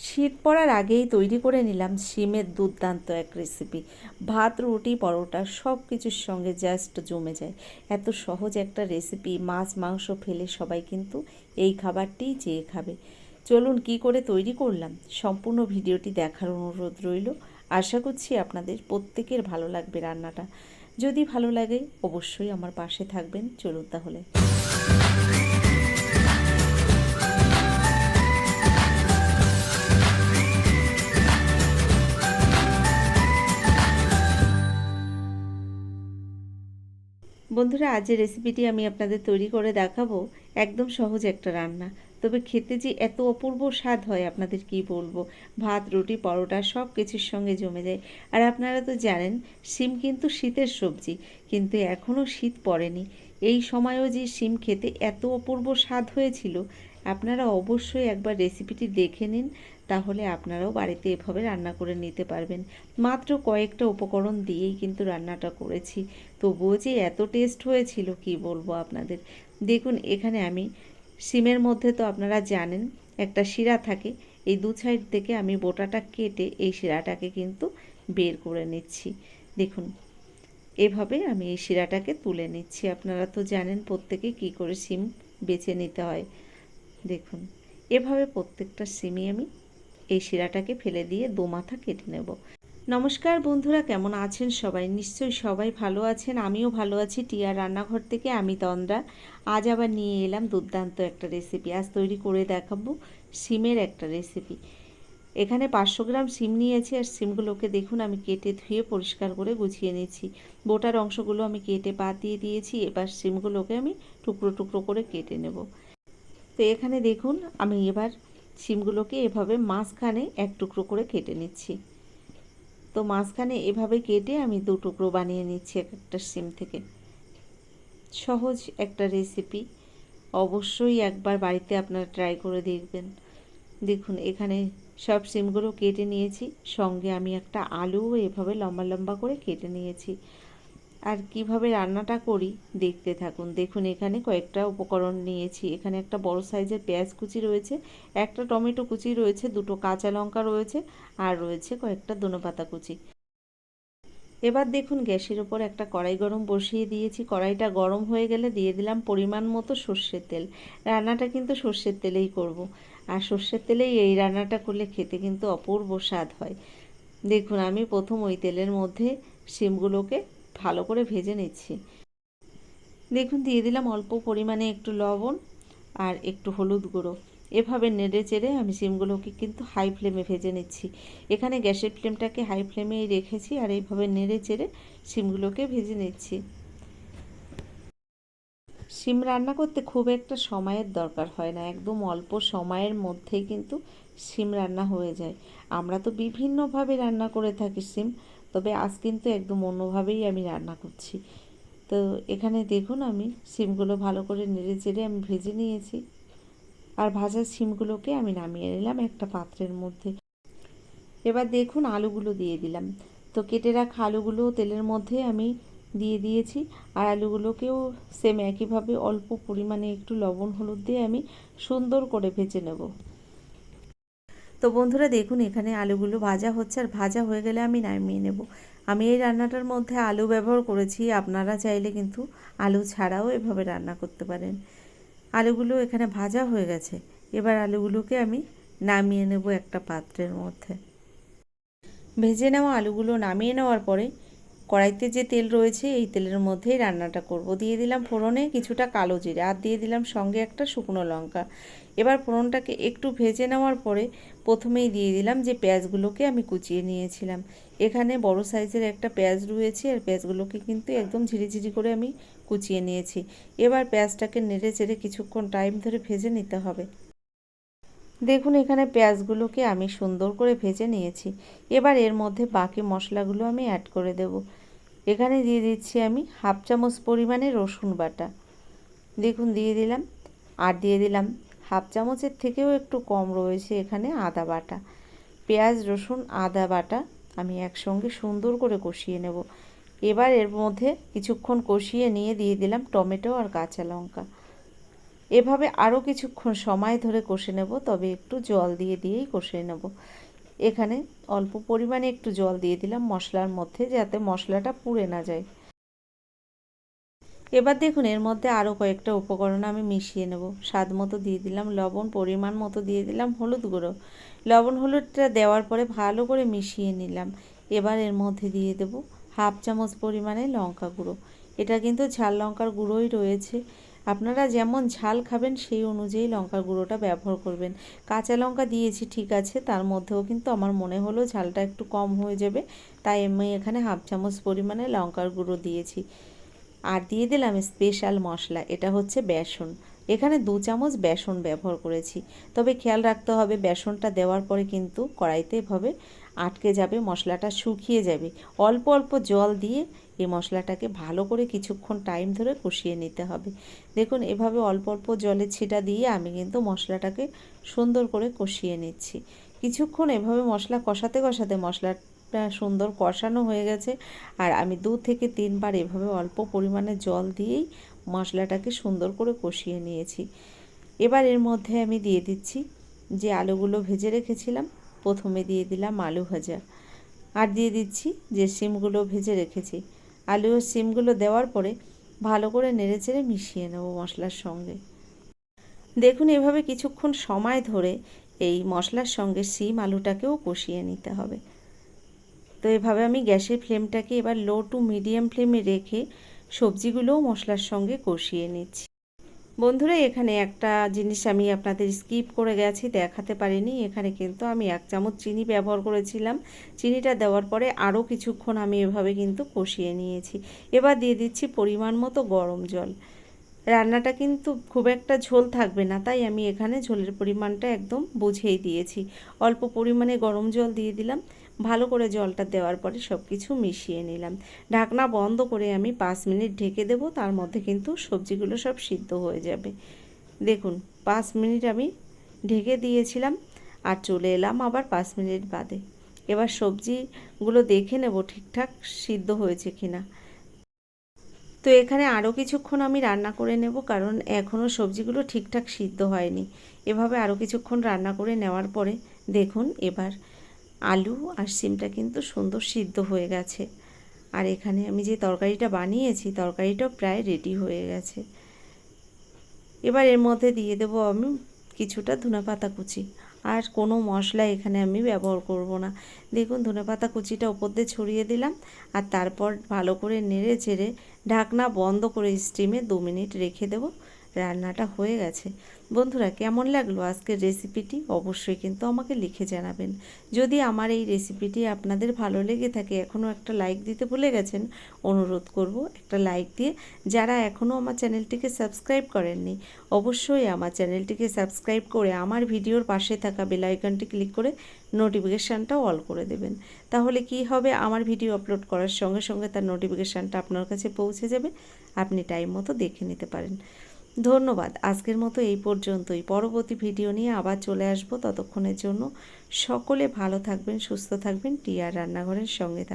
শীত পড়ার আগেই তৈরি করে নিলাম শিমের দুর্দান্ত এক রেসিপি। ভাত, রুটি, পরোটা সব কিছুর সঙ্গে জাস্ট জমে যায়। এত সহজ একটা রেসিপি, মাছ মাংস ফেলে সবাই কিন্তু এই খাবারটিই চেয়ে খাবে। চলুন কি করে তৈরি করলাম সম্পূর্ণ ভিডিওটি দেখার অনুরোধ রইল। আশা করছি আপনাদের প্রত্যেকের ভালো লাগবে রান্নাটা। যদি ভালো লাগে অবশ্যই আমার পাশে থাকবেন। চলুন তাহলে। বন্ধুরা, আজ যে রেসিপিটি আমি আপনাদের তৈরি করে দেখাবো একদম সহজ একটা রান্না, তবে খেতে যে এত অপূর্ব স্বাদ হয় আপনাদের কি বলবো। ভাত, রুটি, পরোটা সব কিছুর সঙ্গে জমে যায়। আর আপনারা তো জানেন শিম কিন্তু শীতের সবজি, কিন্তু এখনও শীত পড়েনি। এই সময়েও যে শিম খেতে এত অপূর্ব স্বাদ হয়েছিল, আপনারা অবশ্যই একবার রেসিপিটি দেখে নিন, তাহলে আপনারাও বাড়িতে এভাবে রান্না করে নিতে পারবেন। মাত্র কয়েকটা উপকরণ দিয়েই কিন্তু রান্নাটা করেছি, তবুও যে এত টেস্ট হয়েছিল কি বলবো আপনাদের। দেখুন এখানে আমি শিমের মধ্যে তো আপনারা জানেন একটা শিরা থাকে, এই দু সাইড থেকে আমি বোটাটা কেটে এই শিরাটাকে কিন্তু বের করে নিচ্ছি। দেখুন এভাবে আমি এই শিরাটাকে তুলে নিচ্ছি। আপনারা তো জানেন প্রত্যেকে কি করে শিম বেছে নিতে হয়। দেখুন এভাবে প্রত্যেকটা শিমই আমি এই শিরাটাকে ফেলে দিয়ে দোমাথা কেটে নেব। নমস্কার বন্ধুরা, কেমন আছেন সবাই? নিশ্চয়ই সবাই ভালো আছেন, আমিও ভালো আছি। টিয়ার রান্নাঘর থেকে আমি তন্দ্রা। আজ আবার নিয়ে এলাম দুর্দান্ত একটা রেসিপি। আজ তৈরি করে দেখাবো শিমের একটা রেসিপি। এখানে 500 গ্রাম শিম নিয়েছি, আর শিমগুলোকে দেখুন আমি কেটে ধুয়ে পরিষ্কার করে গুছিয়ে নিয়েছি। বোটার অংশগুলো আমি কেটে বাদ দিয়ে দিয়েছি। এবার শিমগুলোকে আমি টুকরো টুকরো করে কেটে নেব। তো এখানে দেখুন আমি এবার শিমগুলোকে এভাবে মাঝখানে এক টুকরো করে কেটে নিচ্ছি। তো মাঝখানে এভাবে কেটে আমি দু টুকরো বানিয়ে নিচ্ছি এক একটা শিম থেকে। সহজ একটা রেসিপি, অবশ্যই একবার বাড়িতে আপনারা ট্রাই করে দেখবেন। দেখুন এখানে সব শিমগুলো কেটে নিয়েছি, সঙ্গে আমি একটা আলু এভাবে লম্বা লম্বা করে কেটে নিয়েছি। আর কিভাবে রান্নাটা করি দেখতে থাকুন। দেখুন এখানে কয়েকটা উপকরণ নিয়েছি। এখানে একটা বড় সাইজের পেঁয়াজ কুচি রয়েছে, একটা টমেটো কুচি রয়েছে, দুটো কাঁচা লঙ্কা রয়েছে, আর রয়েছে কয়েকটা ধনেপাতা কুচি। এবার দেখুন গ্যাসের ওপর একটা কড়াই গরম বসিয়ে দিয়েছি। কড়াইটা গরম হয়ে গেলে দিয়ে দিলাম পরিমাণ মতো সর্ষের তেল। রান্নাটা কিন্তু সর্ষের তেলেই করব, আর সর্ষের তেলেই এই রান্নাটা করলে খেতে কিন্তু অপূর্ব স্বাদ হয়। দেখুন আমি প্রথম ওই তেলের মধ্যে শিমগুলোকে ভালো করে ভেজে নিচ্ছি। দেখুন দিয়ে দিলাম অল্প পরিমাণে একটু লবণ আর একটু হলুদ গুঁড়ো। এভাবে নেড়ে চেড়ে আমি শিমগুলোকে কিন্তু হাই ফ্লেমে ভেজে নিচ্ছি। এখানে গ্যাসের ফ্লেমটাকে হাই ফ্লেমেই রেখেছি, আর এইভাবে নেড়ে চেড়ে শিমগুলোকে ভেজে নিচ্ছি। শিম রান্না করতে খুব একটা সময়ের দরকার হয় না, একদম অল্প সময়ের মধ্যেই কিন্তু শিম রান্না হয়ে যায়। আমরা তো বিভিন্নভাবে রান্না করে থাকি শিম, তবে আজ কিন্তু একদম অন্যভাবেই আমি রান্না করছি। তো এখানে দেখুন আমি শিমগুলো ভালো করে নেড়ে চেড়ে আমি ভেজে নিয়েছি, আর ভাজা শিমগুলোকে আমি নামিয়ে নিলাম একটা পাত্রের মধ্যে। এবার দেখুন আলুগুলো দিয়ে দিলাম। তো কেটে রাখা আলুগুলো তেলের মধ্যে আমি দিয়ে দিয়েছি, আর আলুগুলোকেও সেম একইভাবে অল্প পরিমাণে একটু লবণ হলুদ দিয়ে আমি সুন্দর করে ভেজে নেব। তো বন্ধুরা দেখুন এখানে আলুগুলো ভাজা হচ্ছে, আর ভাজা হয়ে গেলে আমি নামিয়ে নেব। আমি এই রান্নাটার মধ্যে আলু ব্যবহার করেছি, আপনারা চাইলে কিন্তু আলু ছাড়াও এভাবে রান্না করতে পারেন। আলুগুলো এখানে ভাজা হয়ে গেছে। এবার আলুগুলোকে আমি নামিয়ে নেব একটা পাত্রের মধ্যে। ভেজে নেওয়া আলুগুলো নামিয়ে নেওয়ার পরে কড়াইতে যে তেল রয়েছে এই তেলের মধ্যেই রান্নাটা করব। দিয়ে দিলাম ফোড়নে কিছুটা কালো জিরে, আর দিয়ে দিলাম সঙ্গে একটা শুকনো লঙ্কা। এবার ফোড়নটাকে একটু ভেজে নেওয়ার পরে প্রথমেই দিয়ে দিলাম যে পেঁয়াজগুলোকে আমি কুচিয়ে নিয়েছিলাম। এখানে বড় সাইজের একটা পেঁয়াজ রয়েছে, আর পেঁয়াজগুলোকে কিন্তু একদম ঝিরিঝিরি করে আমি কুচিয়ে নিয়েছি। এবার পেঁয়াজটাকে নেড়ে চেড়ে কিছুক্ষণ টাইম ধরে ভেজে নিতে হবে। দেখুন এখানে পেঁয়াজগুলোকে আমি সুন্দর করে ভেজে নিয়েছি। এবার এর মধ্যে বাকি মশলাগুলো আমি অ্যাড করে দেব। এখানে দিয়ে দিচ্ছি আমি হাফ চামচ পরিমাণে রসুন বাটা। দেখুন দিয়ে দিলাম, আর দিয়ে দিলাম হাফ চামচের থেকেও একটু কম রয়েছে এখানে আদা বাটা। পেঁয়াজ রসুন আদা বাটা আমি একসঙ্গে সুন্দর করে কষিয়ে নেব। এবার এর মধ্যে কিছুক্ষণ কষিয়ে নিয়ে দিয়ে দিলাম টমেটো আর কাঁচা লঙ্কা। এভাবে আরও কিছুক্ষণ সময় ধরে কষে নেব, তবে একটু জল দিয়েই কষে নেব। এখানে অল্প পরিমাণে একটু জল দিয়ে দিলাম মশলার মধ্যে, যাতে মশলাটা পুড়ে না যায়। এবার দেখুন এর মধ্যে আরও কয়েকটা উপকরণ আমি মিশিয়ে নেব। স্বাদ মতো দিয়ে দিলাম লবণ, পরিমাণ মতো দিয়ে দিলাম হলুদ গুঁড়ো। লবণ হলুদটা দেওয়ার পরে ভালো করে মিশিয়ে নিলাম। এবার এর মধ্যে দিয়ে দেব হাফ চামচ পরিমাণে লঙ্কা গুঁড়ো। এটা কিন্তু ঝাল লঙ্কার গুঁড়োই রয়েছে, আপনারা যেমন ঝাল খাবেন সেই অনুযায়ী লঙ্কার গুঁড়োটা ব্যবহার করবেন। কাঁচা লঙ্কা দিয়েছি ঠিক আছে, তার মধ্যেও কিন্তু আমার মনে হলো ঝালটা একটু কম হয়ে যাবে, তাই আমি এখানে হাফ চামচ পরিমাণে লঙ্কার গুঁড়ো দিয়েছি। আর দিয়ে দিলাম স্পেশাল মশলা, এটা হচ্ছে বেসন। এখানে 2 চামচ বেসন ব্যবহার করেছি, তবে খেয়াল রাখতে হবে বেসনটা দেওয়ার পরে কিন্তু কড়াইতে এভাবে আটকে যাবে, মশলাটা শুকিয়ে যাবে। অল্প অল্প জল দিয়ে এই মশলাটাকে ভালো করে কিছুক্ষণ টাইম ধরে কষিয়ে নিতে হবে। দেখুন এভাবে অল্প অল্প জলের ছিটা দিয়ে আমি কিন্তু মশলাটাকে সুন্দর করে কষিয়ে নিচ্ছি। কিছুক্ষণ এভাবে মশলা কষাতে কষাতে মশলাটা সুন্দর কষানো হয়ে গেছে, আর আমি 2 থেকে 3 বার এভাবে অল্প পরিমাণে জল দিয়েই মশলাটাকে সুন্দর করে কষিয়ে নিয়েছি। এবার এর মধ্যে আমি দিয়ে দিচ্ছি যে আলুগুলো ভেজে রেখেছিলাম, প্রথমে দিয়ে দিলাম আলু ভাজা, আর দিয়ে দিচ্ছি যে শিমগুলো ভেজে রেখেছি। আলু ও শিমগুলো দেওয়ার পরে ভালো করে নেড়েচেড়ে মিশিয়ে নেব মশলার সঙ্গে। দেখুন এভাবে কিছুক্ষণ সময় ধরে এই মশলার সঙ্গে শিম আলুটাকেও কষিয়ে নিতে হবে। তো এভাবে আমি গ্যাসের ফ্লেমটাকে এবার লো টু মিডিয়াম ফ্লেমে রেখে সবজিগুলোও মশলার সঙ্গে কষিয়ে নিচ্ছি। বন্ধুরা এখানে একটা জিনিস আমি আপনাদের স্কিপ করে গেছি, দেখাতে পারিনি। এখানে কিন্তু আমি 1 চামচ চিনি ব্যবহার করেছিলাম। চিনিটা দেওয়ার পরে আরও কিছুক্ষণ আমি এভাবে কিন্তু কষিয়ে নিয়েছি। এবার দিয়ে দিচ্ছি পরিমাণ মতো গরম জল। রান্নাটা কিন্তু খুব একটা ঝোল থাকবে না, তাই আমি এখানে ঝোলের পরিমাণটা একদম বুঝেই দিয়েছি। অল্প পরিমাণে গরম জল দিয়ে দিলাম। ভালো করে জলটা দেওয়ার পরে সব কিছু মিশিয়ে নিলাম। ঢাকনা বন্ধ করে আমি 5 মিনিট ঢেকে দেব, তার মধ্যে কিন্তু সবজিগুলো সব সিদ্ধ হয়ে যাবে। দেখুন 5 মিনিট আমি ঢেকে দিয়েছিলাম, আর চলে এলাম আবার 5 মিনিট বাদে। এবার সবজিগুলো দেখে নেব ঠিকঠাক সিদ্ধ হয়েছে কিনা। তো এখানে আরও কিছুক্ষণ আমি রান্না করে নেব, কারণ এখনও সবজিগুলো ঠিকঠাক সিদ্ধ হয়নি। এভাবে আরও কিছুক্ষণ রান্না করে নেওয়ার পরে দেখুন এবার আলু আর শিমটা কিন্তু সুন্দর সিদ্ধ হয়ে গেছে। আর এখানে আমি যে তরকারিটা বানিয়েছি তরকারিটাও প্রায় রেডি হয়ে গেছে। এবার এর মধ্যে দিয়ে দেবো আমি কিছুটা ধনেপাতা কুচি, আর কোনো মশলা এখানে আমি ব্যবহার করব না। দেখুন ধনেপাতা কুচিটা ওপর দিয়ে ছড়িয়ে দিলাম, আর তারপর ভালো করে নেড়ে চেড়ে ঢাকনা বন্ধ করে স্টিমে 2 মিনিট রেখে দেবো। রান্নাটা হয়ে গেছে। বন্ধুরা কেমন লাগলো আজকের রেসিপিটি অবশ্যই কিন্তু আমাকে লিখে জানাবেন। যদি আমার এই রেসিপিটি আপনাদের ভালো লেগে থাকে, এখনও একটা লাইক দিতে ভুলে গেছেন, অনুরোধ করব একটা লাইক দিয়ে যারা এখনও আমার চ্যানেলটিকে সাবস্ক্রাইব করেননি অবশ্যই আমার চ্যানেলটিকে সাবস্ক্রাইব করে আমার ভিডিওর পাশে থাকা বেল আইকনটি ক্লিক করে নোটিফিকেশানটাও অল করে দেবেন। তাহলে কি হবে, আমার ভিডিও আপলোড করার সঙ্গে সঙ্গে তার নোটিফিকেশানটা আপনার কাছে পৌঁছে যাবে, আপনি টাইম মতো দেখে নিতে পারেন। ধন্যবাদ। আজকের মতো এই পর্যন্তই। পরবর্তী ভিডিও নিয়ে আবার চলে আসব। ততক্ষণের জন্য সকলে ভালো থাকবেন, সুস্থ থাকবেন, টিয়ার রান্নাঘরের সঙ্গে থাকবেন।